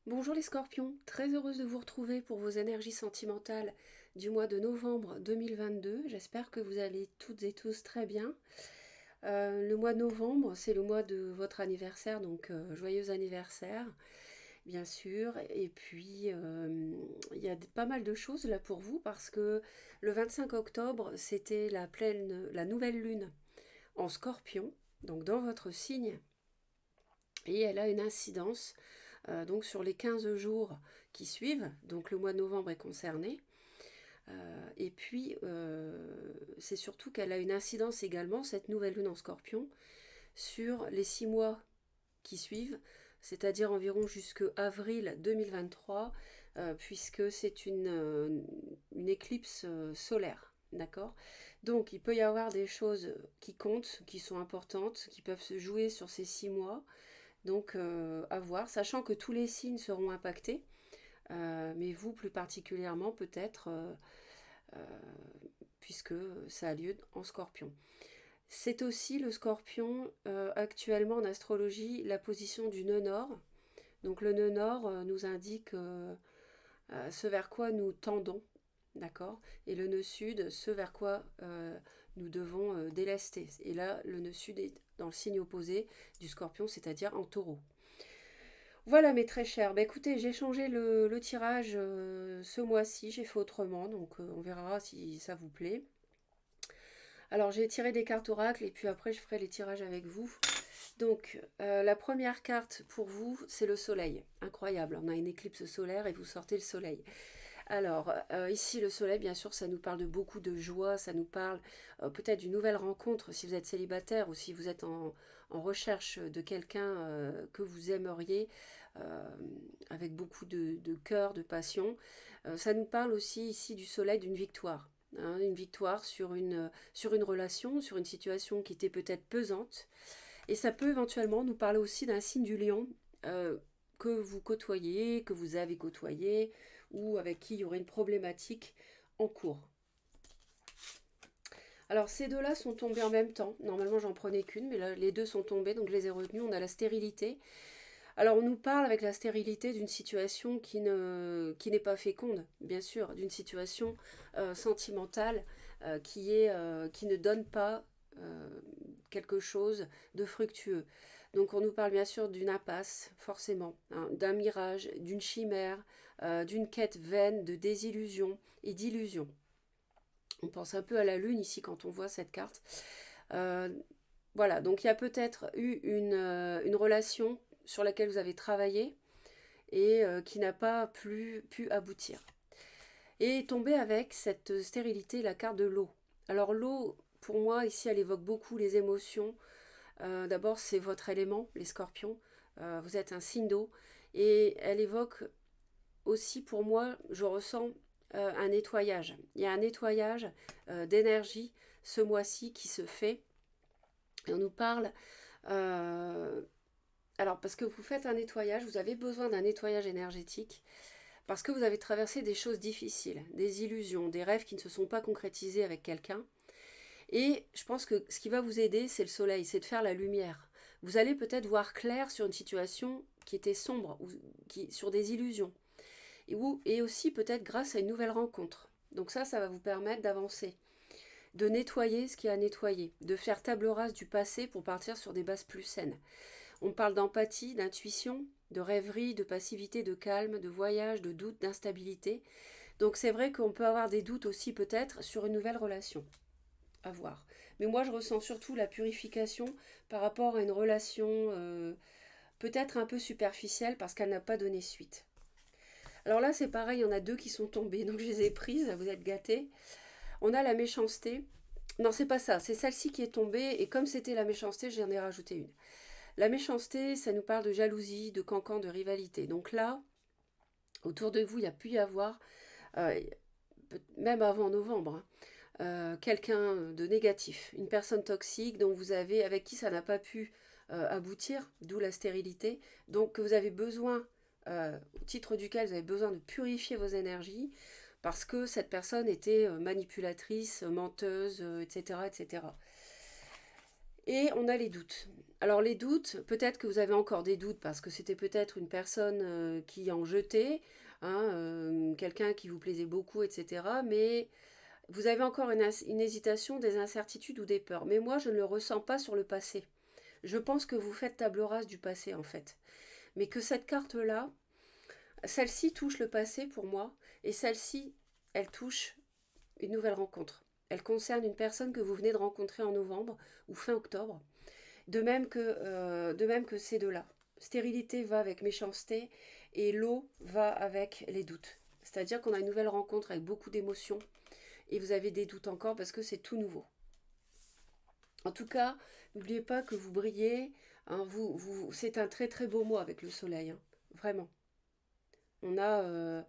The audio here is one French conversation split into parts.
Bonjour les scorpions, très heureuse de vous retrouver pour vos énergies sentimentales du mois de novembre 2022. J'espère que vous allez toutes et tous très bien. Le mois de novembre, c'est le mois de votre anniversaire, donc joyeux anniversaire, bien sûr. Et puis, il y a pas mal de choses là pour vous parce que le 25 octobre, c'était la nouvelle lune en scorpion, donc dans votre signe, et elle a une incidence donc sur les 15 jours qui suivent, donc le mois de novembre est concerné. Et puis, c'est surtout qu'elle a une incidence également, cette nouvelle lune en scorpion, sur les 6 mois qui suivent, c'est-à-dire environ jusque avril 2023, puisque c'est une éclipse solaire. D'accord. Donc, il peut y avoir des choses qui comptent, qui sont importantes, qui peuvent se jouer sur ces 6 mois. Donc, à voir, sachant que tous les signes seront impactés, mais vous plus particulièrement peut-être, euh, puisque ça a lieu en scorpion. C'est aussi le scorpion, actuellement en astrologie, la position du nœud nord. Donc le nœud nord nous indique ce vers quoi nous tendons, d'accord. Et le nœud sud, ce vers quoi nous devons délester. Et là, le nœud sud est dans le signe opposé du scorpion, c'est-à-dire en taureau. Voilà mes très chers, bah, écoutez, j'ai changé le tirage ce mois-ci, j'ai fait autrement, donc on verra si ça vous plaît. Alors j'ai tiré des cartes oracle et puis après je ferai les tirages avec vous. Donc la première carte pour vous, c'est le soleil. Incroyable, on a une éclipse solaire et vous sortez le soleil. Alors, ici, le soleil, bien sûr, ça nous parle de beaucoup de joie, ça nous parle peut-être d'une nouvelle rencontre si vous êtes célibataire ou si vous êtes en recherche de quelqu'un que vous aimeriez, euh, avec beaucoup de cœur, de passion. Ça nous parle aussi ici du soleil d'une victoire. Hein, une victoire sur une relation, sur une situation qui était peut-être pesante. Et ça peut éventuellement nous parler aussi d'un signe du lion euh, que vous côtoyez, que vous avez côtoyé, ou avec qui il y aurait une problématique en cours. Alors ces deux-là sont tombés en même temps. Normalement j'en prenais qu'une, mais là les deux sont tombés, donc je les ai retenus. On a la stérilité. Alors on nous parle avec la stérilité d'une situation qui n'est pas féconde, bien sûr, d'une situation sentimentale qui ne donne pas euh, quelque chose de fructueux. Donc on nous parle bien sûr d'une impasse, forcément, hein, d'un mirage, d'une chimère, d'une quête vaine, de désillusion et d'illusion. On pense un peu à la lune ici quand on voit cette carte. Euh, voilà, donc il y a peut-être eu une relation sur laquelle vous avez travaillé et qui n'a pas pu aboutir. Et tomber avec cette stérilité, la carte de l'eau. Alors l'eau, pour moi, ici, elle évoque beaucoup les émotions. D'abord, c'est votre élément, les scorpions. Vous êtes un signe d'eau. Et elle évoque aussi, pour moi, je ressens un nettoyage. Il y a un nettoyage d'énergie ce mois-ci qui se fait. Et on nous parle. euh, alors, parce que vous faites un nettoyage, vous avez besoin d'un nettoyage énergétique. Parce que vous avez traversé des choses difficiles, des illusions, des rêves qui ne se sont pas concrétisés avec quelqu'un. Et je pense que ce qui va vous aider, c'est le soleil, c'est de faire la lumière. Vous allez peut-être voir clair sur une situation qui était sombre, ou sur des illusions. Et aussi peut-être grâce à une nouvelle rencontre. Donc ça va vous permettre d'avancer, de nettoyer ce qui a nettoyé, de faire table rase du passé pour partir sur des bases plus saines. On parle d'empathie, d'intuition, de rêverie, de passivité, de calme, de voyage, de doute, d'instabilité. Donc c'est vrai qu'on peut avoir des doutes aussi peut-être sur une nouvelle relation. À voir. Mais moi je ressens surtout la purification par rapport à une relation peut-être un peu superficielle parce qu'elle n'a pas donné suite. Alors là c'est pareil, il y en a deux qui sont tombées, donc je les ai prises, vous êtes gâtés. On a la méchanceté. Non, c'est pas ça, c'est celle-ci qui est tombée, et comme c'était la méchanceté, j'en ai rajouté une. La méchanceté, ça nous parle de jalousie, de cancan, de rivalité. Donc là, autour de vous, il y a pu y avoir, euh, même avant novembre, hein, quelqu'un de négatif, une personne toxique dont vous avez, avec qui ça n'a pas pu aboutir, d'où la stérilité. Donc vous avez besoin, au titre duquel vous avez besoin de purifier vos énergies, parce que cette personne était manipulatrice, menteuse, etc., etc. Et on a les doutes. Alors les doutes, peut-être que vous avez encore des doutes parce que c'était peut-être une personne qui en jetait, hein, quelqu'un qui vous plaisait beaucoup, etc. Mais vous avez encore une hésitation, des incertitudes ou des peurs. Mais moi, je ne le ressens pas sur le passé. Je pense que vous faites table rase du passé en fait. Mais que cette carte-là, celle-ci touche le passé pour moi, et celle-ci, elle touche une nouvelle rencontre. Elle concerne une personne que vous venez de rencontrer en novembre ou fin octobre. De même que ces deux-là. Stérilité va avec méchanceté et l'eau va avec les doutes. C'est-à-dire qu'on a une nouvelle rencontre avec beaucoup d'émotions et vous avez des doutes encore parce que c'est tout nouveau. En tout cas, n'oubliez pas que vous brillez. Hein, c'est un très très beau mois avec le soleil. Hein, vraiment. On a,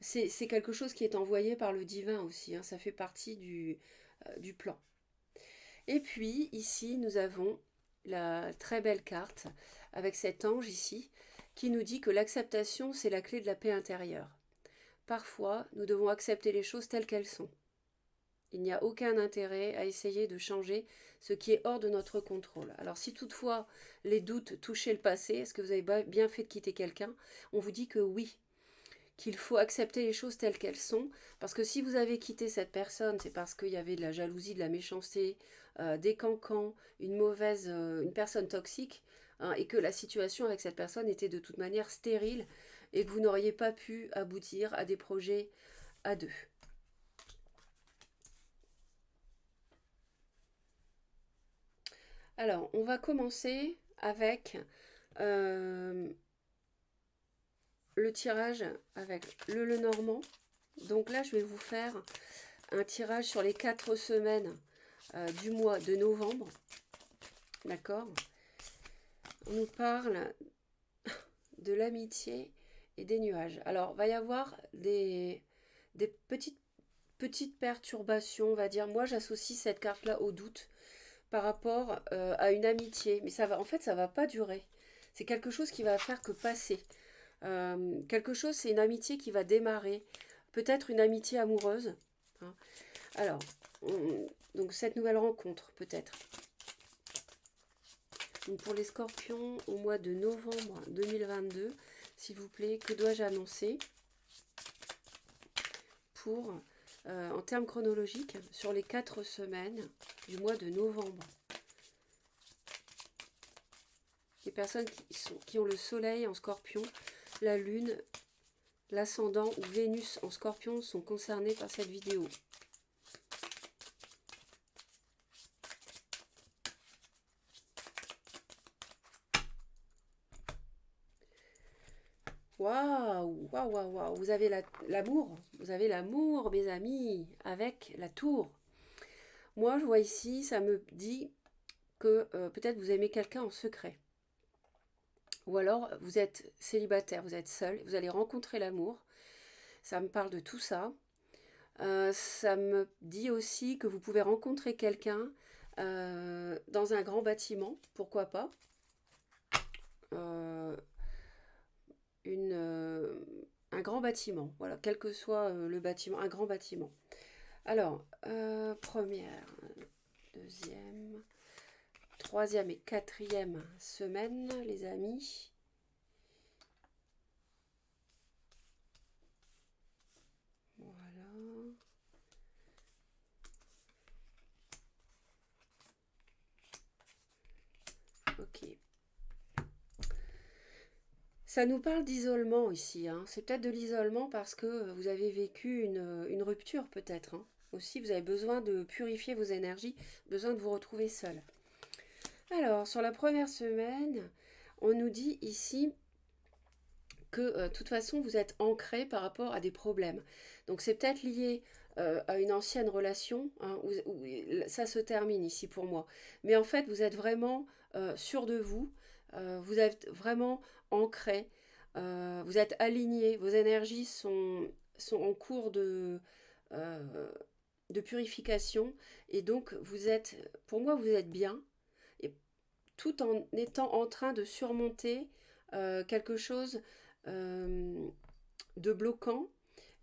c'est quelque chose qui est envoyé par le divin aussi. Hein, ça fait partie du plan. Et puis ici, nous avons la très belle carte avec cet ange ici qui nous dit que l'acceptation, c'est la clé de la paix intérieure. Parfois, nous devons accepter les choses telles qu'elles sont. Il n'y a aucun intérêt à essayer de changer ce qui est hors de notre contrôle. Alors si toutefois les doutes touchaient le passé, est-ce que vous avez bien fait de quitter quelqu'un? On vous dit que oui, qu'il faut accepter les choses telles qu'elles sont, parce que si vous avez quitté cette personne, c'est parce qu'il y avait de la jalousie, de la méchanceté, des cancans, une personne toxique, hein, et que la situation avec cette personne était de toute manière stérile, et que vous n'auriez pas pu aboutir à des projets à deux. Alors, on va commencer avec le tirage avec le Lenormand. Donc là, je vais vous faire un tirage sur les 4 semaines du mois de novembre. D'accord? On nous parle de l'amitié et des nuages. Alors, va y avoir des petites perturbations, on va dire. Moi, j'associe cette carte-là au doute par rapport à une amitié. Mais ça va, en fait, ça va pas durer. C'est quelque chose qui va faire que passer. Quelque chose, c'est une amitié qui va démarrer. Peut-être une amitié amoureuse. Hein. Alors, donc cette nouvelle rencontre, peut-être. Donc pour les scorpions, au mois de novembre 2022, s'il vous plaît, que dois-je annoncer pour, en termes chronologiques, sur les 4 semaines du mois de novembre? Les personnes qui ont le soleil en scorpion, la lune, l'ascendant ou Vénus en scorpion sont concernées par cette vidéo. Waouh, waouh, waouh, waouh. Vous avez l'amour, vous avez l'amour, mes amis, avec la tour. Moi, je vois ici, ça me dit que peut-être vous aimez quelqu'un en secret. Ou alors, vous êtes célibataire, vous êtes seul, vous allez rencontrer l'amour. Ça me parle de tout ça. Ça me dit aussi que vous pouvez rencontrer quelqu'un dans un grand bâtiment, pourquoi pas. Un grand bâtiment, voilà, quel que soit le bâtiment, un grand bâtiment. Alors, première, deuxième, troisième et quatrième semaine, les amis. Voilà. Ok. Ça nous parle d'isolement ici. Hein. C'est peut-être de l'isolement parce que vous avez vécu une rupture peut-être. Hein. Aussi, vous avez besoin de purifier vos énergies, besoin de vous retrouver seul. Alors, sur la première semaine, on nous dit ici que de toute façon, vous êtes ancré par rapport à des problèmes. Donc, c'est peut-être lié à une ancienne relation, hein, où ça se termine ici pour moi. Mais en fait, vous êtes vraiment sûr de vous, vous êtes vraiment ancré, vous êtes aligné, vos énergies sont en cours de purification. Et donc, pour moi, vous êtes bien, et tout en étant en train de surmonter quelque chose de bloquant,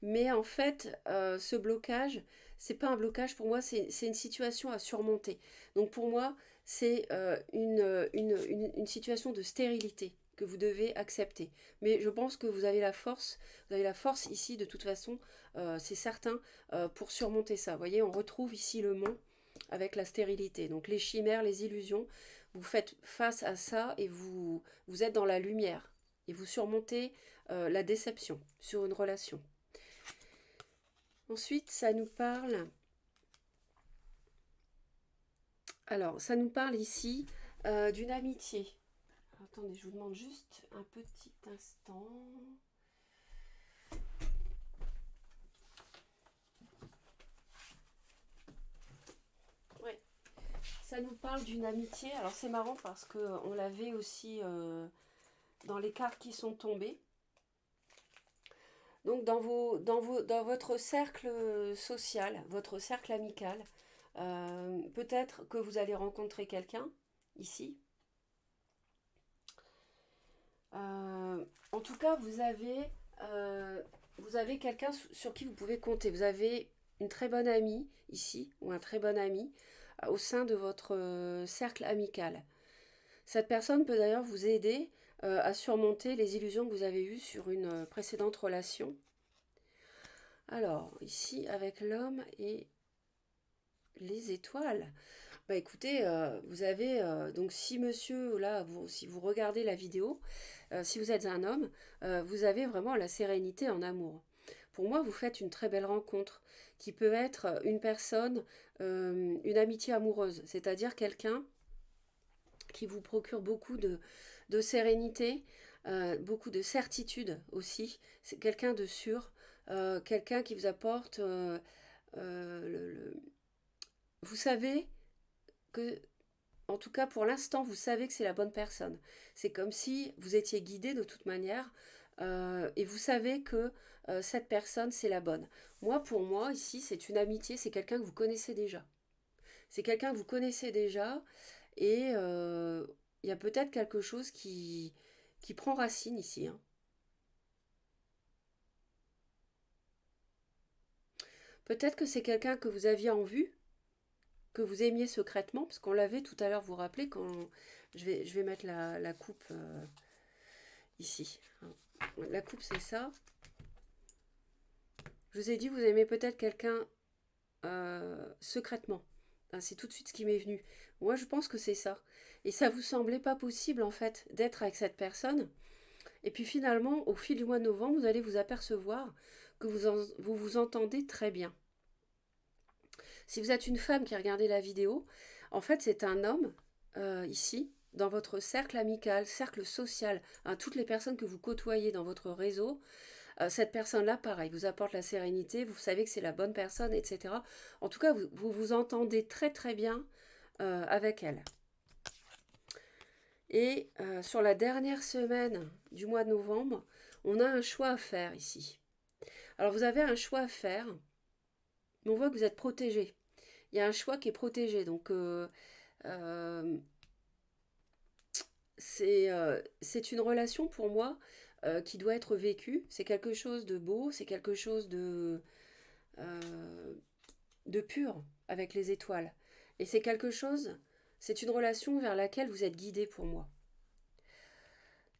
Mais en fait, ce blocage, c'est pas un blocage pour moi, c'est une situation à surmonter. Donc pour moi, c'est une situation de stérilité que vous devez accepter. Mais je pense que vous avez la force ici de toute façon, c'est certain, pour surmonter ça. Vous voyez, on retrouve ici le mont avec la stérilité. Donc les chimères, les illusions, vous faites face à ça et vous êtes dans la lumière. Et vous surmontez la déception sur une relation. Ensuite, ça nous parle. Alors, ça nous parle ici d'une amitié. Attendez, je vous demande juste un petit instant. Ouais, ça nous parle d'une amitié. Alors, c'est marrant parce qu'on l'avait aussi dans les cartes qui sont tombées. Donc, dans votre cercle social, votre cercle amical, peut-être que vous allez rencontrer quelqu'un ici. En tout cas, vous avez quelqu'un sur qui vous pouvez compter. Vous avez une très bonne amie ici, ou un très bon ami, au sein de votre cercle amical. Cette personne peut d'ailleurs vous aider à surmonter les illusions que vous avez eues sur une précédente relation. Alors, ici, avec l'homme et les étoiles. Bah écoutez, vous avez donc si monsieur, là, si vous regardez la vidéo, si vous êtes un homme, vous avez vraiment la sérénité en amour. Pour moi, vous faites une très belle rencontre qui peut être une personne, une amitié amoureuse, c'est-à-dire quelqu'un qui vous procure beaucoup de sérénité, beaucoup de certitude aussi. C'est quelqu'un de sûr, quelqu'un qui vous apporte vous savez que en tout cas, pour l'instant, vous savez que c'est la bonne personne. C'est comme si vous étiez guidé de toute manière et vous savez que cette personne, c'est la bonne. Moi, pour moi, ici, c'est une amitié, c'est quelqu'un que vous connaissez déjà. C'est quelqu'un que vous connaissez déjà et il y a peut-être quelque chose qui prend racine ici, hein. Peut-être que c'est quelqu'un que vous aviez en vue, que vous aimiez secrètement, parce qu'on l'avait tout à l'heure, vous vous rappelez, quand je vais mettre la coupe ici. La coupe, c'est ça. Je vous ai dit, vous aimez peut-être quelqu'un secrètement. C'est tout de suite ce qui m'est venu. Moi, je pense que c'est ça. Et ça vous semblait pas possible, en fait, d'être avec cette personne. Et puis finalement, au fil du mois de novembre, vous allez vous apercevoir que vous vous entendez très bien. Si vous êtes une femme qui a regardé la vidéo, en fait, c'est un homme, ici, dans votre cercle amical, cercle social, hein, toutes les personnes que vous côtoyez dans votre réseau, cette personne-là, pareil, vous apporte la sérénité, vous savez que c'est la bonne personne, etc. En tout cas, vous vous entendez très très bien avec elle. Et sur la dernière semaine du mois de novembre, on a un choix à faire ici. Alors vous avez un choix à faire, mais on voit que vous êtes protégé. Il y a un choix qui est protégé, donc euh, c'est une relation pour moi qui doit être vécue. C'est quelque chose de beau, c'est quelque chose euh, de pur avec les étoiles. Et c'est quelque chose, c'est une relation vers laquelle vous êtes guidé pour moi.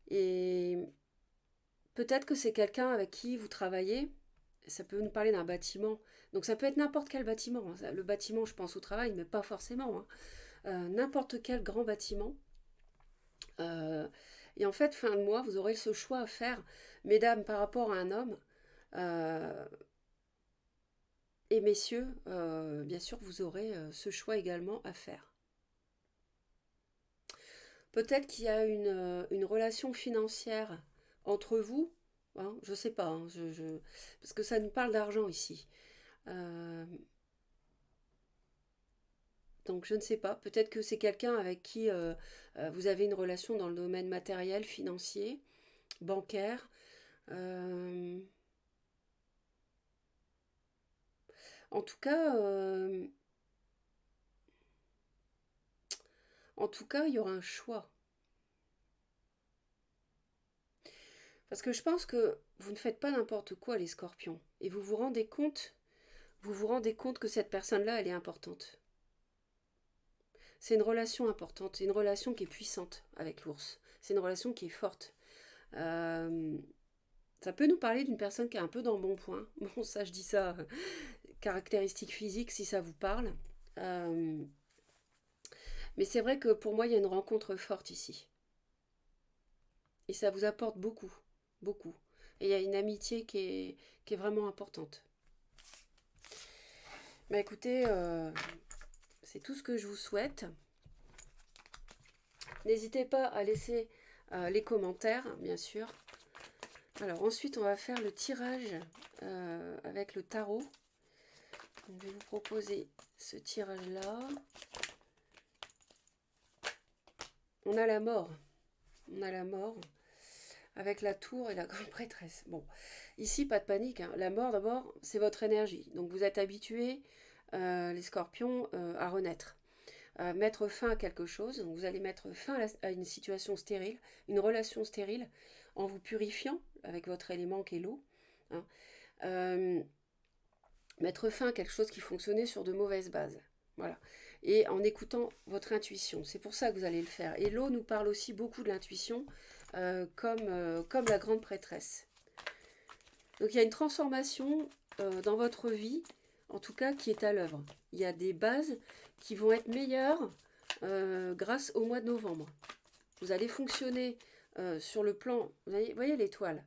Et peut-être que c'est quelqu'un avec qui vous travaillez. Ça peut nous parler d'un bâtiment. Donc ça peut être n'importe quel bâtiment, hein. Le bâtiment, je pense au travail, mais pas forcément, hein. N'importe quel grand bâtiment. Euh, et en fait, fin de mois, vous aurez ce choix à faire, mesdames, par rapport à un homme. Euh, et messieurs, bien sûr, vous aurez ce choix également à faire. Peut-être qu'il y a une relation financière entre vous, hein, je ne sais pas, hein, parce que ça nous parle d'argent ici. Euh, donc je ne sais pas, peut-être que c'est quelqu'un avec qui vous avez une relation dans le domaine matériel, financier, bancaire. Euh, en tout cas, il y aura un choix. Parce que je pense que vous ne faites pas n'importe quoi, les scorpions. Et vous vous rendez compte que cette personne-là, elle est importante. C'est une relation importante, c'est une relation qui est puissante avec l'ours. C'est une relation qui est forte. Euh, Ça peut nous parler d'une personne qui est un peu dans le bon point. Bon, ça, je dis ça, caractéristiques physiques, si ça vous parle. Euh, mais c'est vrai que pour moi, il y a une rencontre forte ici. Et ça vous apporte beaucoup, beaucoup. Et il y a une amitié qui est vraiment importante. Bah écoutez, c'est tout ce que je vous souhaite. N'hésitez pas à laisser les commentaires, bien sûr. Alors ensuite, on va faire le tirage avec le tarot. Donc, je vais vous proposer ce tirage-là. On a la mort. On a la mort avec la tour et la grande prêtresse. Bon, ici, pas de panique, hein. La mort, d'abord, c'est votre énergie. Donc, vous êtes habitués, les scorpions, à renaître. À mettre fin à quelque chose. Donc, vous allez mettre fin à une situation stérile, une relation stérile, en vous purifiant avec votre élément qui est l'eau. Hein. Euh, Mettre fin à quelque chose qui fonctionnait sur de mauvaises bases. Voilà. Et en écoutant votre intuition. C'est pour ça que vous allez le faire. Et l'eau nous parle aussi beaucoup de l'intuition, comme la grande prêtresse. Donc il y a une transformation dans votre vie, en tout cas, qui est à l'œuvre. Il y a des bases qui vont être meilleures grâce au mois de novembre. Vous allez fonctionner sur le plan... Vous voyez l'étoile.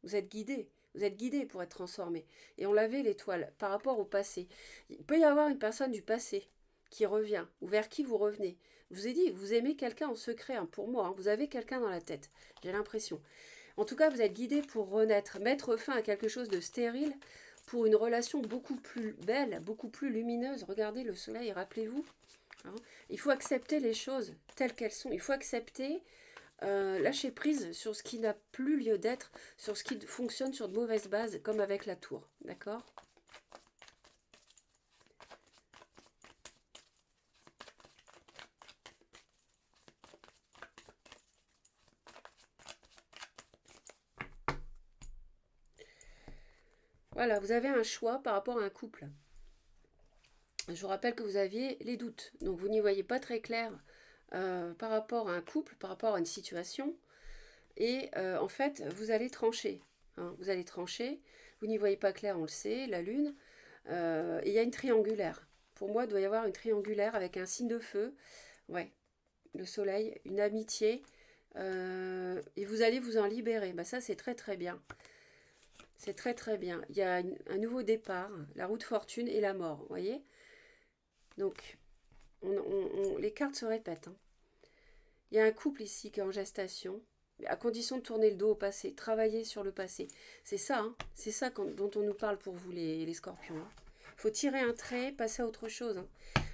Vous êtes guidé. Vous êtes guidé pour être transformé. Et on l'avait l'étoile par rapport au passé. Il peut y avoir une personne du passé qui revient, ou vers qui vous revenez. Je vous ai dit, vous aimez quelqu'un en secret, hein, pour moi, hein, vous avez quelqu'un dans la tête, j'ai l'impression. En tout cas, vous êtes guidé pour renaître, mettre fin à quelque chose de stérile, pour une relation beaucoup plus belle, beaucoup plus lumineuse. Regardez le soleil, rappelez-vous. Hein. Il faut accepter les choses telles qu'elles sont. Il faut accepter, lâcher prise sur ce qui n'a plus lieu d'être, sur ce qui fonctionne sur de mauvaises bases, comme avec la tour. D'accord ? Voilà, vous avez un choix par rapport à un couple. Je vous rappelle que vous aviez les doutes, donc vous n'y voyez pas très clair par rapport à un couple, par rapport à une situation, et en fait, vous allez trancher. Hein, vous allez trancher, vous n'y voyez pas clair, on le sait, la lune, et il y a une triangulaire. Pour moi, il doit y avoir une triangulaire avec un signe de feu, ouais, le soleil, une amitié, et vous allez vous en libérer. Bah, ça, c'est très très bien. C'est très très bien. Il y a un nouveau départ, la route fortune et la mort, vous voyez. Donc, les cartes se répètent. Hein. Il y a un couple ici qui est en gestation, à condition de tourner le dos au passé, travailler sur le passé. C'est ça, hein, c'est ça dont on nous parle pour vous, les scorpions. Il faut tirer un trait, passer à autre chose. Hein.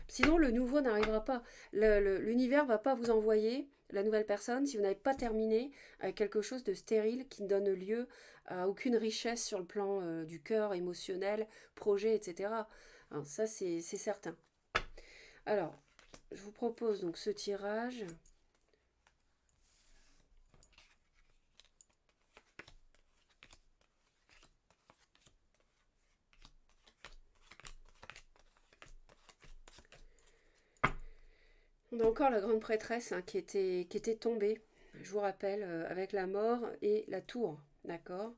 Sinon, le nouveau n'arrivera pas. L'univers ne va pas vous envoyer la nouvelle personne si vous n'avez pas terminé quelque chose de stérile qui ne donne lieu à aucune richesse sur le plan du cœur, émotionnel, projet, etc. Alors, ça, c'est certain. Alors, je vous propose donc ce tirage. On a encore la grande prêtresse, hein, qui était tombée, je vous rappelle, avec la mort et la tour. D'accord.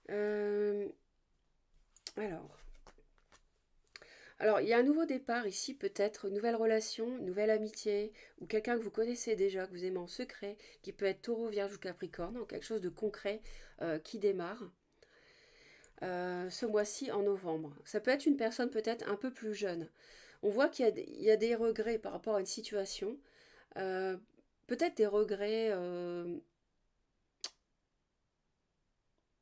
Euh, alors, il y a un nouveau départ ici, peut-être, une nouvelle relation, une nouvelle amitié, ou quelqu'un que vous connaissez déjà, que vous aimez en secret, qui peut être taureau, vierge ou capricorne, donc quelque chose de concret qui démarre. Ce mois-ci en novembre. Ça peut être une personne peut-être un peu plus jeune. On voit qu'il y a des regrets par rapport à une situation. Euh, Peut-être des regrets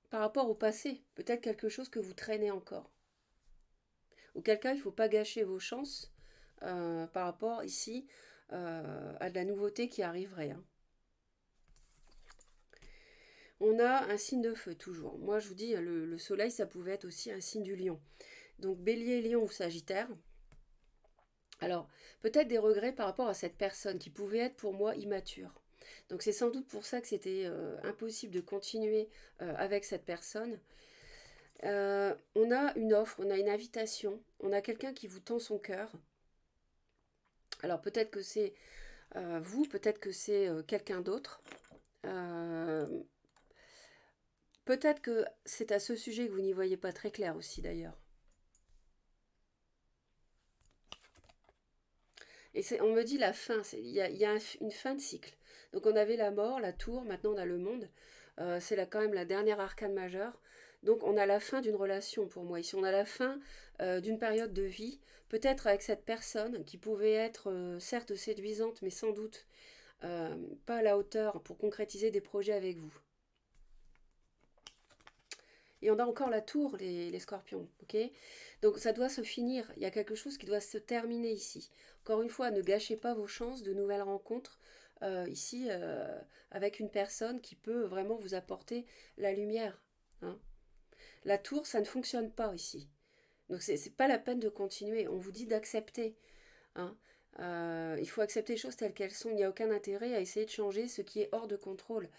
par rapport au passé. Peut-être quelque chose que vous traînez encore. Auquel cas, il ne faut pas gâcher vos chances par rapport ici à de la nouveauté qui arriverait. Hein. On a un signe de feu toujours. Moi, je vous dis, le soleil, ça pouvait être aussi un signe du lion. Donc, bélier, lion ou sagittaire. Alors, peut-être des regrets par rapport à cette personne qui pouvait être pour moi immature. Donc c'est sans doute pour ça que c'était impossible de continuer avec cette personne. On a une offre, on a une invitation, on a quelqu'un qui vous tend son cœur. Alors peut-être que c'est vous, peut-être que c'est quelqu'un d'autre. Euh, Peut-être que c'est à ce sujet que vous n'y voyez pas très clair aussi d'ailleurs. Et on me dit la fin, il y a une fin de cycle. Donc on avait la mort, la tour, maintenant on a le monde. C'est là quand même la dernière arcane majeure. Donc on a la fin d'une relation pour moi. Ici on a la fin d'une période de vie, peut-être avec cette personne qui pouvait être certes séduisante, mais sans doute pas à la hauteur pour concrétiser des projets avec vous. Et on a encore la tour, les scorpions, ok? Donc ça doit se finir, il y a quelque chose qui doit se terminer ici. Encore une fois, ne gâchez pas vos chances de nouvelles rencontres ici avec une personne qui peut vraiment vous apporter la lumière. Hein. La tour, ça ne fonctionne pas ici. Donc c'est pas la peine de continuer, on vous dit d'accepter. Hein. Il faut accepter les choses telles qu'elles sont, il n'y a aucun intérêt à essayer de changer ce qui est hors de contrôle.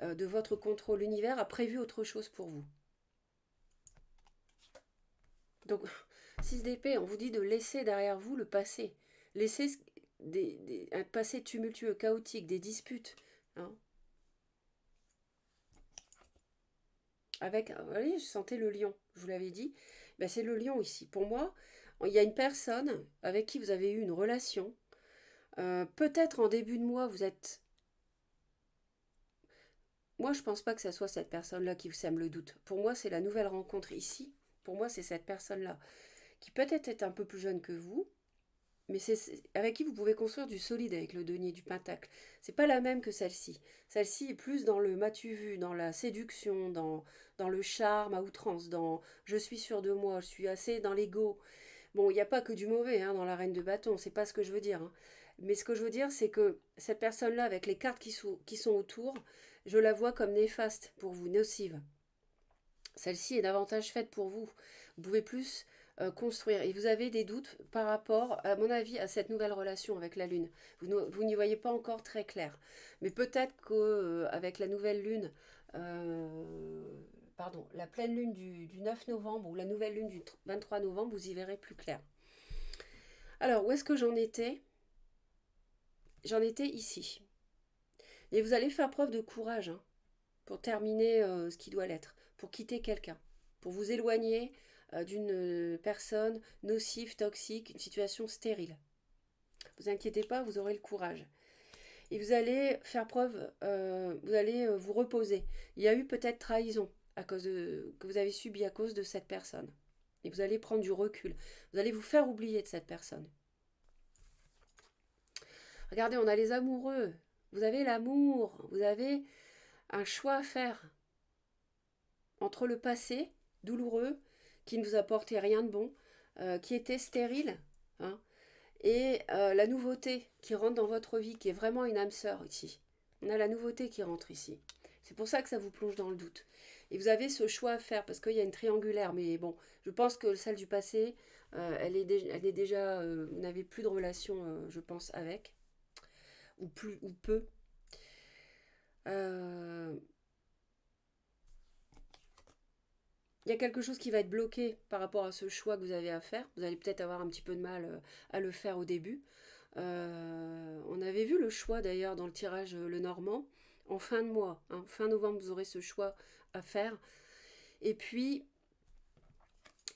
De votre contrôle, l'univers a prévu autre chose pour vous. Donc, 6 d'épée, on vous dit de laisser derrière vous le passé. Laisser un passé tumultueux, chaotique, des disputes. Hein. Avec, vous voyez, je sentais le lion, je vous l'avais dit. Ben, c'est le lion ici. Pour moi, il y a une personne avec qui vous avez eu une relation. Peut-être en début de mois, vous êtes... Moi, je pense pas que ce soit cette personne-là qui vous sème le doute. Pour moi, c'est la nouvelle rencontre ici. Pour moi, c'est cette personne-là qui peut-être est un peu plus jeune que vous, mais c'est avec qui vous pouvez construire du solide avec le denier du pentacle. C'est pas la même que celle-ci. Celle-ci est plus dans le m'as-tu vu, dans la séduction, dans le charme à outrance, dans je suis sûr de moi, je suis assez dans l'ego. Bon, il n'y a pas que du mauvais hein, dans la reine de bâton, c'est pas ce que je veux dire. Hein. Mais ce que je veux dire, c'est que cette personne-là, avec les cartes qui sont autour, je la vois comme néfaste pour vous, nocive. Celle-ci est davantage faite pour vous. Vous pouvez plus construire. Et vous avez des doutes par rapport, à mon avis, à cette nouvelle relation avec la Lune. Vous n'y voyez pas encore très clair. Mais peut-être qu'avec la nouvelle Lune, pardon, la pleine Lune du 9 novembre ou la nouvelle Lune du 23 novembre, vous y verrez plus clair. Alors, où est-ce que j'en étais? J'en étais ici. Et vous allez faire preuve de courage hein, pour terminer ce qui doit l'être, pour quitter quelqu'un, pour vous éloigner d'une personne nocive, toxique, une situation stérile. Vous inquiétez pas, vous aurez le courage. Et vous allez faire preuve, vous allez vous reposer. Il y a eu peut-être trahison que vous avez subi à cause de cette personne. Et vous allez prendre du recul. Vous allez vous faire oublier de cette personne. Regardez, on a les amoureux. Vous avez l'amour. Vous avez un choix à faire entre le passé douloureux, qui ne vous apportait rien de bon, qui était stérile, hein, et la nouveauté qui rentre dans votre vie, qui est vraiment une âme sœur ici. On a la nouveauté qui rentre ici. C'est pour ça que ça vous plonge dans le doute. Et vous avez ce choix à faire, parce qu'il y a une triangulaire, mais bon, je pense que celle du passé, elle est déjà vous n'avez plus de relation, je pense, avec, ou plus, ou peu. Euh, Il y a quelque chose qui va être bloqué par rapport à ce choix que vous avez à faire. Vous allez peut-être avoir un petit peu de mal à le faire au début. On avait vu le choix d'ailleurs dans le tirage Le Normand en fin de mois. Hein. Fin novembre, vous aurez ce choix à faire. Et puis,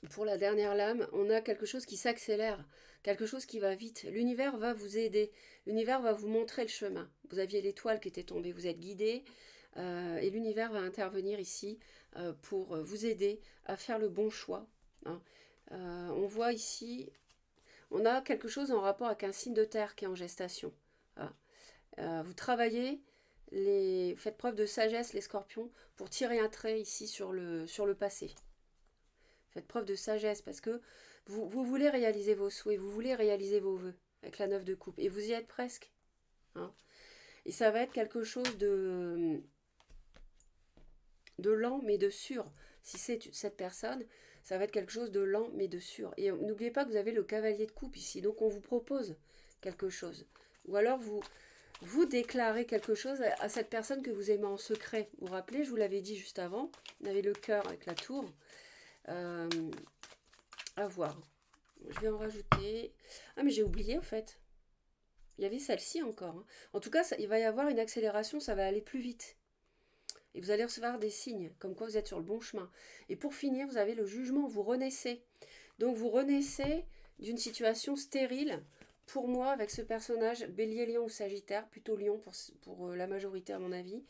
pour la dernière lame, on a quelque chose qui s'accélère, quelque chose qui va vite. L'univers va vous aider, l'univers va vous montrer le chemin. Vous aviez l'étoile qui était tombée, vous êtes guidé, et l'univers va intervenir ici pour vous aider à faire le bon choix. Hein. On voit ici, on a quelque chose en rapport avec un signe de terre qui est en gestation. Vous travaillez, vous faites preuve de sagesse, les scorpions, pour tirer un trait ici sur le passé. Faites preuve de sagesse parce que vous voulez réaliser vos souhaits, vous voulez réaliser vos vœux avec la 9 de coupe. Et vous y êtes presque. Hein. Et ça va être quelque chose de lent mais de sûr. Si c'est cette personne, ça va être quelque chose de lent mais de sûr. Et n'oubliez pas que vous avez le cavalier de coupe ici. Donc on vous propose quelque chose. Ou alors vous déclarez quelque chose à cette personne que vous aimez en secret. Vous vous rappelez, je vous l'avais dit juste avant, on avait le cœur avec la tour. À voir. Je vais en rajouter. Ah, mais j'ai oublié en fait. Il y avait celle-ci encore, hein. En tout cas, il va y avoir une accélération, ça va aller plus vite. Et vous allez recevoir des signes, comme quoi vous êtes sur le bon chemin. Et pour finir, vous avez le jugement, vous renaissez. Donc vous renaissez d'une situation stérile, pour moi, avec ce personnage Bélier, Lion ou Sagittaire, plutôt Lion pour la majorité à mon avis.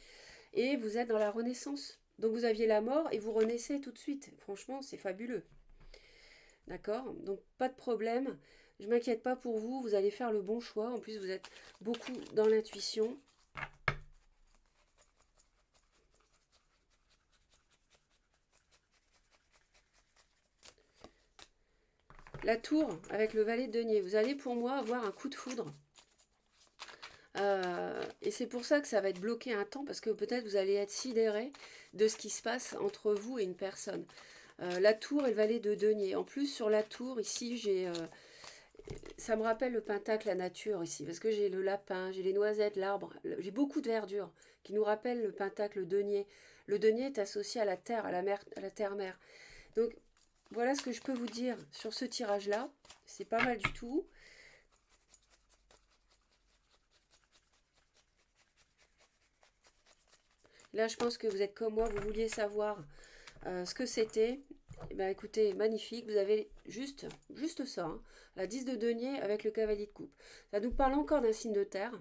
Et vous êtes dans la renaissance. Donc vous aviez la mort et vous renaissez tout de suite. Franchement, c'est fabuleux. D'accord? Donc pas de problème. Je m'inquiète pas pour vous, vous allez faire le bon choix. En plus, vous êtes beaucoup dans l'intuition. La tour avec le valet de denier. Vous allez pour moi avoir un coup de foudre. Et c'est pour ça que ça va être bloqué un temps, parce que peut-être vous allez être sidéré de ce qui se passe entre vous et une personne. La tour et le valet de denier. En plus, sur la tour, ici, ça me rappelle le pentacle, la nature ici, parce que j'ai le lapin, j'ai les noisettes, l'arbre, j'ai beaucoup de verdure qui nous rappelle le pentacle, le denier. Le denier est associé à la terre, à la mer, à la terre-mère. Donc, voilà ce que je peux vous dire sur ce tirage-là. C'est pas mal du tout. Là, je pense que vous êtes comme moi, vous vouliez savoir ce que c'était. Eh ben, écoutez, magnifique, vous avez juste ça, hein. La 10 de denier avec le cavalier de coupe. Ça nous parle encore d'un signe de terre,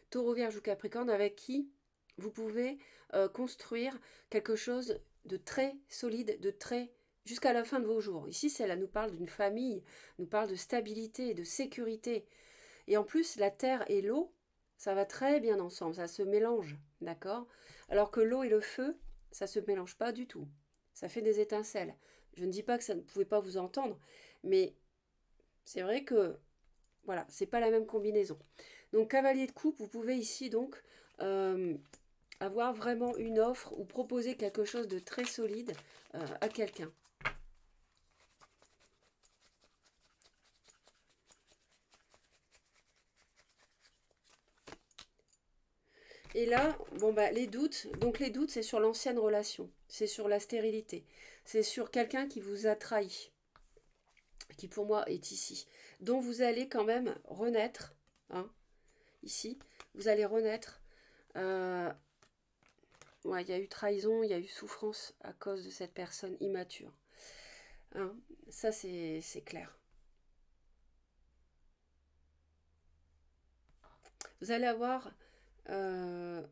taureau, vierge ou capricorne, avec qui vous pouvez construire quelque chose de très solide, de très jusqu'à la fin de vos jours. Ici, celle-là nous parle d'une famille, nous parle de stabilité, de sécurité. Et en plus, la terre et l'eau, ça va très bien ensemble, ça se mélange, d'accord? Alors que l'eau et le feu, ça se mélange pas du tout. Ça fait des étincelles. Je ne dis pas que ça ne pouvait pas vous entendre, mais c'est vrai que, voilà, c'est pas la même combinaison. Donc, cavalier de coupe, vous pouvez ici donc euh, avoir vraiment une offre ou proposer quelque chose de très solide à quelqu'un. Et là, bon bah les doutes, donc les doutes c'est sur l'ancienne relation, c'est sur la stérilité, c'est sur quelqu'un qui vous a trahi, qui pour moi est ici, dont vous allez quand même renaître, hein, ici, vous allez renaître. Euh, ouais, il y a eu trahison, il y a eu souffrance à cause de cette personne immature, hein, ça c'est clair. Vous allez avoir, euh,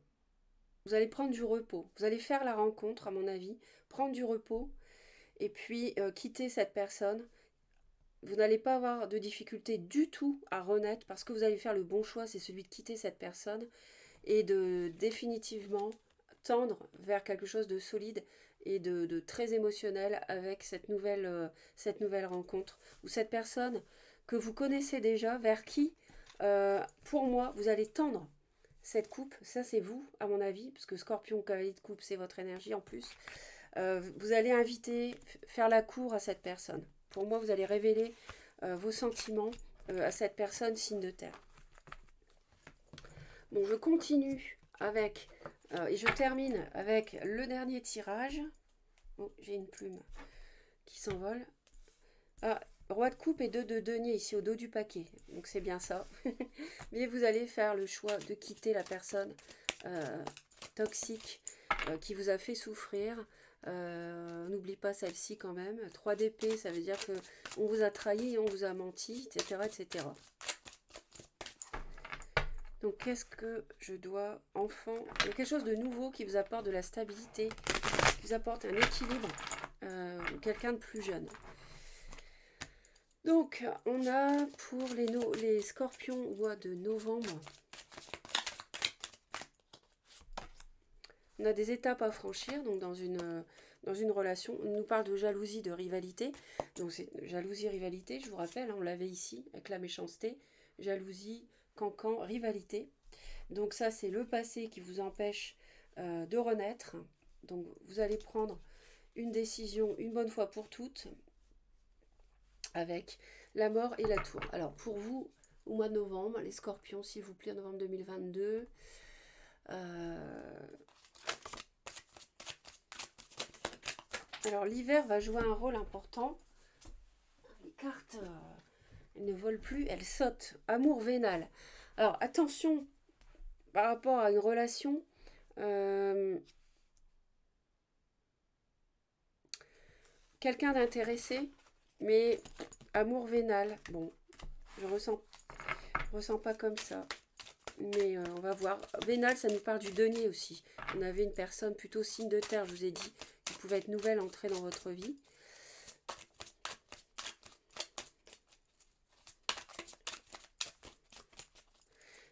vous allez prendre du repos, vous allez faire la rencontre à mon avis, prendre du repos et puis quitter cette personne. Vous n'allez pas avoir de difficulté du tout à renaître parce que vous allez faire le bon choix, c'est celui de quitter cette personne et de définitivement tendre vers quelque chose de solide et de très émotionnel avec cette nouvelle rencontre ou cette personne que vous connaissez déjà, vers qui, pour moi, vous allez tendre cette coupe. Ça, c'est vous, à mon avis, parce que Scorpion, cavalier de coupe, c'est votre énergie en plus. Vous allez inviter, faire la cour à cette personne. Pour moi, vous allez révéler vos sentiments à cette personne, signe de terre. Bon, je continue avec, et je termine avec le dernier tirage. Oh, j'ai une plume qui s'envole. Ah, roi de coupe et 2 de denier ici au dos du paquet. Donc c'est bien ça. Mais vous allez faire le choix de quitter la personne toxique qui vous a fait souffrir. N'oublie pas celle-ci quand même. 3 d'épée, ça veut dire que on vous a trahi, on vous a menti, etc. etc. Donc qu'est-ce que je dois, enfant, il y a quelque chose de nouveau qui vous apporte de la stabilité, qui vous apporte un équilibre, quelqu'un de plus jeune. Donc on a pour les scorpions au mois de novembre, on a des étapes à franchir, donc dans une relation. On nous parle de jalousie, de rivalité. Donc c'est jalousie, rivalité, je vous rappelle, hein, on l'avait ici avec la méchanceté. Jalousie, cancan, rivalité. Donc ça, c'est le passé qui vous empêche de renaître. Donc vous allez prendre une décision une bonne fois pour toutes avec la mort et la tour. Alors pour vous, au mois de novembre, les scorpions, s'il vous plaît, en novembre 2022. Alors l'hiver va jouer un rôle important. Les cartes, elles ne volent plus, elles sautent. Amour vénal. Alors attention, par rapport à une relation, quelqu'un d'intéressé, mais amour vénal. Bon, je ressens pas comme ça. Mais on va voir. Vénal, ça nous parle du denier aussi. On avait une personne plutôt signe de terre, je vous ai dit, qui pouvait être nouvelle entrée dans votre vie.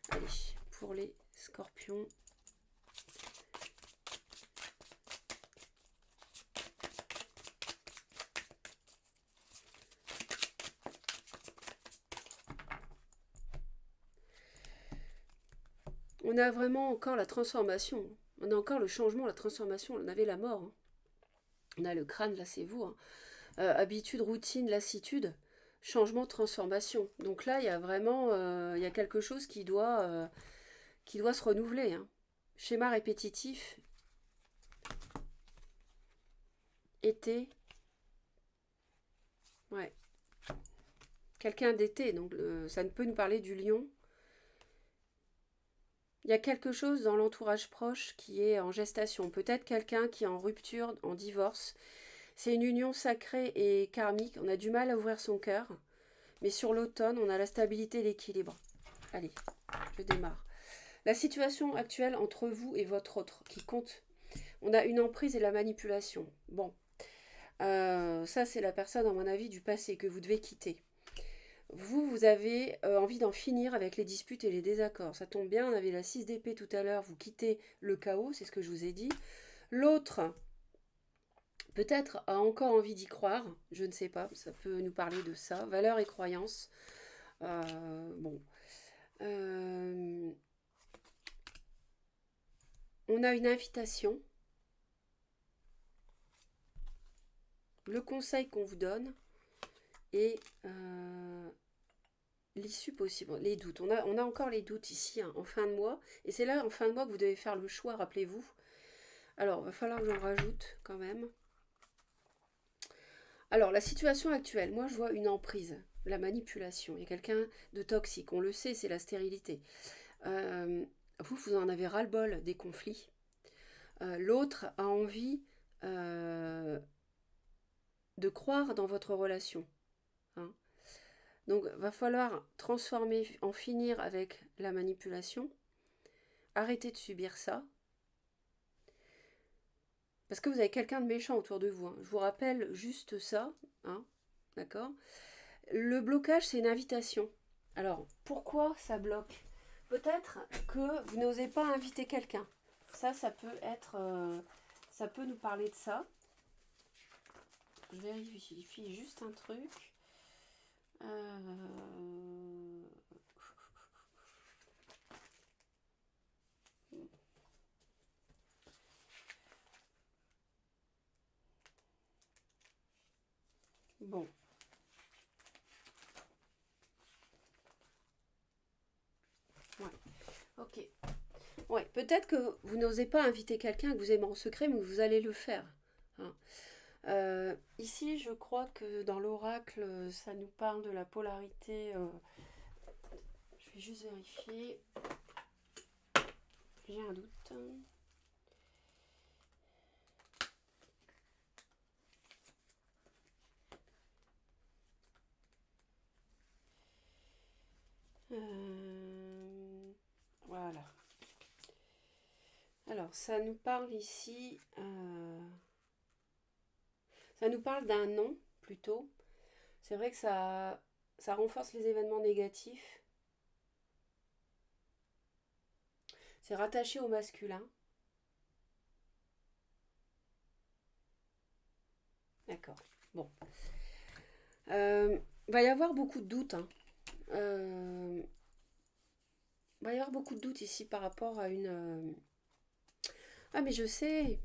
Allez, pour les scorpions. On a vraiment encore la transformation. On a encore le changement, la transformation. On avait la mort. Hein. On a le crâne, là c'est vous. Hein. Habitude, routine, lassitude. Changement, transformation. Donc là, il y a vraiment il y a quelque chose qui doit se renouveler. Hein. Schéma répétitif. Été. Ouais. Quelqu'un d'été. Donc ça ne peut nous parler du lion. Il y a quelque chose dans l'entourage proche qui est en gestation. Peut-être quelqu'un qui est en rupture, en divorce. C'est une union sacrée et karmique. On a du mal à ouvrir son cœur. Mais sur l'automne, on a la stabilité et l'équilibre. Allez, je démarre. La situation actuelle entre vous et votre autre qui compte. On a une emprise et la manipulation. Bon, ça c'est la personne, à mon avis, du passé que vous devez quitter. Vous avez envie d'en finir avec les disputes et les désaccords. Ça tombe bien, on avait la 6 d'épée tout à l'heure, vous quittez le chaos, c'est ce que je vous ai dit. L'autre, peut-être, a encore envie d'y croire, je ne sais pas, ça peut nous parler de ça. Valeurs et croyances. Bon. On a une invitation. Le conseil qu'on vous donne et l'issue possible, les doutes. On a encore les doutes ici hein, en fin de mois. Et c'est là en fin de mois que vous devez faire le choix, rappelez-vous. Alors, il va falloir que j'en rajoute quand même. Alors, la situation actuelle, moi je vois une emprise, la manipulation. Il y a quelqu'un de toxique, on le sait, c'est la stérilité. Vous en avez ras-le-bol des conflits. L'autre a envie de croire dans votre relation. Hein. Donc, va falloir transformer, en finir avec la manipulation. Arrêtez de subir ça. Parce que vous avez quelqu'un de méchant autour de vous. Hein. Je vous rappelle juste ça. Hein, d'accord ? Le blocage, c'est une invitation. Alors, pourquoi ça bloque ? Peut-être que vous n'osez pas inviter quelqu'un. Ça peut être... ça peut nous parler de ça. Je vérifie juste un truc. Bon. Ouais. Ok. Ouais, peut-être que vous n'osez pas inviter quelqu'un que vous aimez en secret, mais vous allez le faire. Hein. Ici, je crois que dans l'oracle, ça nous parle de la polarité. Je vais juste vérifier. J'ai un doute. Voilà. Alors, ça nous parle ici... ça nous parle d'un non, plutôt. C'est vrai que ça renforce les événements négatifs. C'est rattaché au masculin. D'accord. Bon. Va y avoir beaucoup de doutes. Hein. Va y avoir beaucoup de doutes ici par rapport à une... Ah mais je sais,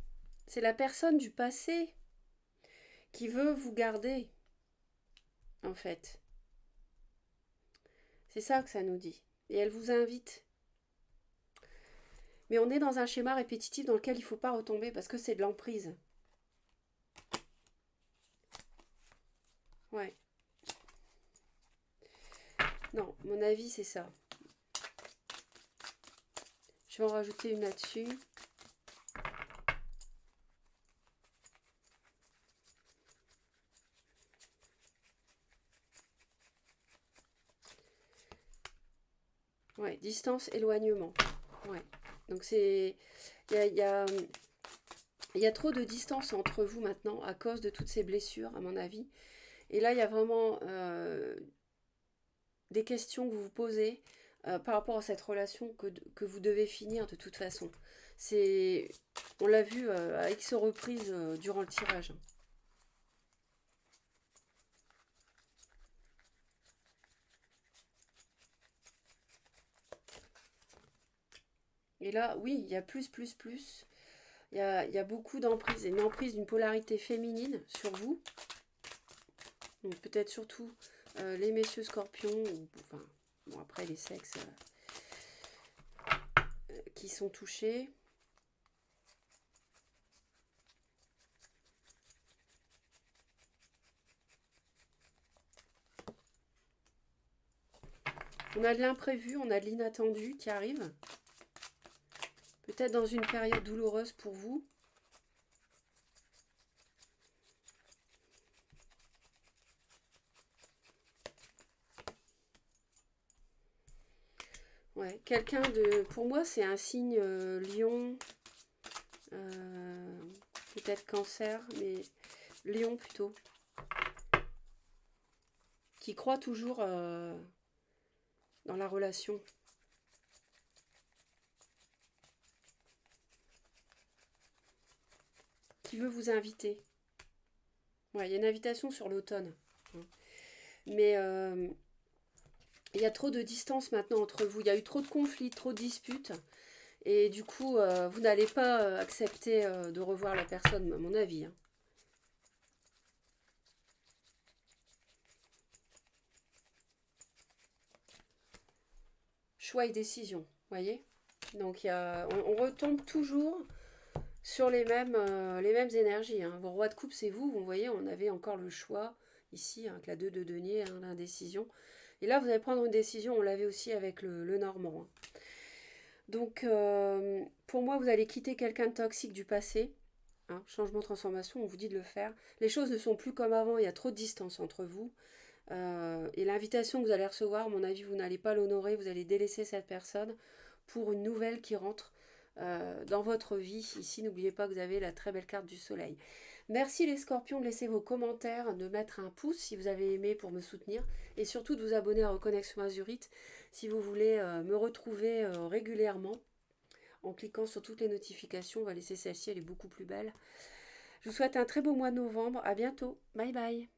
c'est la personne du passé qui veut vous garder, en fait. C'est ça que ça nous dit. Et elle vous invite. Mais on est dans un schéma répétitif dans lequel il ne faut pas retomber parce que c'est de l'emprise. Ouais. Non, mon avis, c'est ça. Je vais en rajouter une là-dessus. Ouais, distance, éloignement. Ouais. Donc c'est... Il y a trop de distance entre vous maintenant à cause de toutes ces blessures, à mon avis. Et là, il y a vraiment des questions que vous vous posez par rapport à cette relation que vous devez finir de toute façon. C'est, on l'a vu à X reprises durant le tirage. Et là, oui, il y a plus, plus, plus. Il y a beaucoup d'emprise, une emprise d'une polarité féminine sur vous. Donc peut-être surtout les messieurs scorpions, ou, enfin, bon après les sexes qui sont touchés. On a de l'imprévu, on a de l'inattendu qui arrive. Peut-être dans une période douloureuse pour vous. Ouais, quelqu'un de... Pour moi, c'est un signe lion, peut-être cancer, mais lion plutôt. Qui croit toujours dans la relation. Qui veut vous inviter. Ouais, il y a une invitation sur l'automne. Mais il y a trop de distance maintenant entre vous. Il y a eu trop de conflits, trop de disputes. Et du coup, vous n'allez pas accepter de revoir la personne, à mon avis. Hein. Choix et décision, voyez. Donc on retombe toujours sur les mêmes énergies. Hein. Vos rois de coupe, c'est vous. Vous voyez, on avait encore le choix ici, hein, avec la 2 de denier, hein, l'indécision. Et là, vous allez prendre une décision. On l'avait aussi avec le normand. Hein. Donc, pour moi, vous allez quitter quelqu'un de toxique du passé. Hein, changement, transformation, on vous dit de le faire. Les choses ne sont plus comme avant. Il y a trop de distance entre vous. Et l'invitation que vous allez recevoir, à mon avis, vous n'allez pas l'honorer. Vous allez délaisser cette personne pour une nouvelle qui rentre dans votre vie. Ici, n'oubliez pas que vous avez la très belle carte du soleil. Merci les scorpions de laisser vos commentaires, de mettre un pouce si vous avez aimé pour me soutenir et surtout de vous abonner à Reconnexion Azurite si vous voulez me retrouver régulièrement en cliquant sur toutes les notifications. On va laisser celle-ci, elle est beaucoup plus belle. Je vous souhaite un très beau mois de novembre. À bientôt. Bye bye.